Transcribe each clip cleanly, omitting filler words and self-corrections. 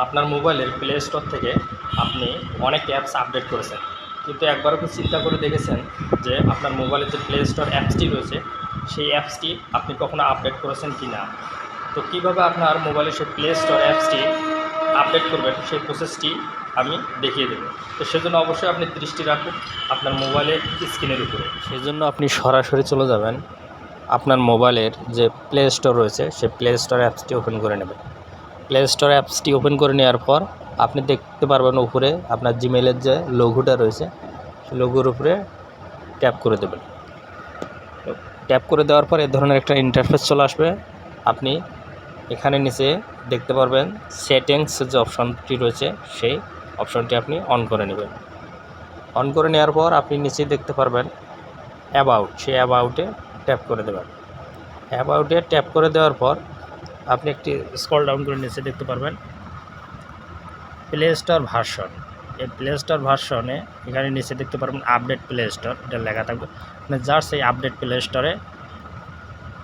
আপনার মোবাইলের play store থেকে আপনি অনেক অ্যাপস আপডেট করেছেন, কিন্তু একবারও কি চিন্তা করে দেখেছেন যে আপনার মোবাইলের যে প্লে স্টোর অ্যাপসটি রয়েছে সেই অ্যাপসটি আপনি কখনো আপডেট করেছেন কি না? তো কীভাবে আপনার মোবাইলের সেই প্লে স্টোর অ্যাপসটি আপডেট করবেন সেই প্রসেসটি আমি দেখিয়ে দেবো। তো সেজন্য অবশ্যই আপনি দৃষ্টি রাখুন আপনার মোবাইলের স্ক্রিনের উপরে। সেই জন্য আপনি সরাসরি চলে যাবেন আপনার মোবাইলের যে প্লে স্টোর রয়েছে সেই প্লে স্টোর অ্যাপসটি ওপেন করে নেবেন। প্লে স্টোর অ্যাপসটি ওপেন করে নেওয়ার পর আপনি দেখতে পারবেন উপরে আপনার জিমেলের যে লোগোটা রয়েছে সেই লোগোর উপরে ট্যাপ করে দেবেন। ট্যাপ করে দেওয়ার পর এই ধরনের একটা ইন্টারফেস চলে আসবে। আপনি এখানে নিচে দেখতে পারবেন সেটিংস যে অপশনটি রয়েছে সেই অপশনটি আপনি অন করে নেবেন। অন করে নেওয়ার পর আপনি নিচে দেখতে পারবেন অ্যাবাউট, সেই অ্যাবাউটে ট্যাপ করে দেবেন। অ্যাবাউটে ট্যাপ করে দেওয়ার পর আপনি একটি স্ক্রল ডাউন করে নিচে দেখতে পারবেন প্লে স্টোর ভার্সন। এই প্লে স্টোর ভার্সনে এখানে নিচে দেখতে পারবেন আপডেট প্লে স্টোর, এটা লেখা থাকবে। আপনি জাস্ট এই আপডেট প্লে স্টোরে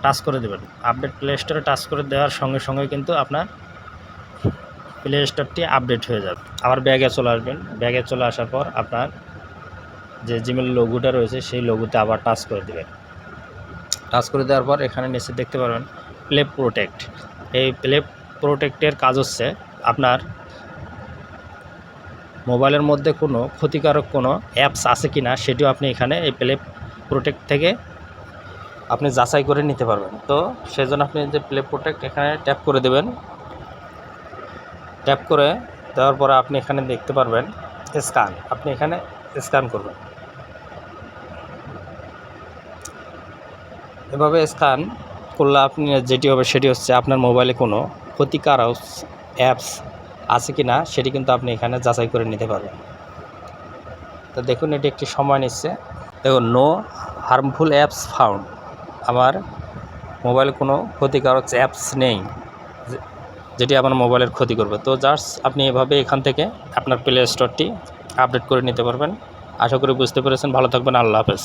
টাচ করে দেবেন। আপডেট প্লে স্টোরে টাচ করে দেওয়ার সঙ্গে সঙ্গে কিন্তু আপনার প্লে স্টোরটি আপডেট হয়ে যাবে। আবার ব্যাগে চলে আসবেন। ব্যাগে চলে আসার পর আপনার যে জিমেল লোগোটা রয়েছে সেই লোগোতে আবার টাচ করে দেবেন। টাচ করে দেওয়ার পর এখানে নিচে দেখতে পারবেন প্লে প্রোটেক্ট। এই প্লে প্রোটেক্টের কাজ হচ্ছে আপনার মোবাইলের মধ্যে কোনো ক্ষতিকারক কোনো অ্যাপস আছে কি না সেটিও আপনি এখানে এই প্লে প্রোটেক্ট থেকে আপনি যাচাই করে নিতে পারবেন। তো সেজন্য আপনি যে প্লে প্রোটেক্ট এখানে ট্যাপ করে দেবেন। ট্যাপ করে দেওয়ার পরে আপনি এখানে দেখতে পারবেন স্ক্যান, আপনি এখানে স্ক্যান করবেন। এভাবে স্ক্যান করলে আপনি যেটি হবে সেটি হচ্ছে আপনার মোবাইলে কোনো ক্ষতিকারক অ্যাপস আছে কি না সেটি কিন্তু আপনি এখানে যাচাই করে নিতে পারবেন। তো দেখুন এটি একটি সময় নিচ্ছে। দেখুন নো হার্মফুল অ্যাপস ফাউন্ড, আমার মোবাইলে কোনো ক্ষতিকারক অ্যাপস নেই যেটি আমার মোবাইলের ক্ষতি করবে। তো জাস্ট আপনি এভাবে এখান থেকে আপনার প্লে স্টোরটি আপডেট করে নিতে পারবেন। আশা করি বুঝতে পেরেছেন। ভালো থাকবেন। আল্লাহ হাফেজ।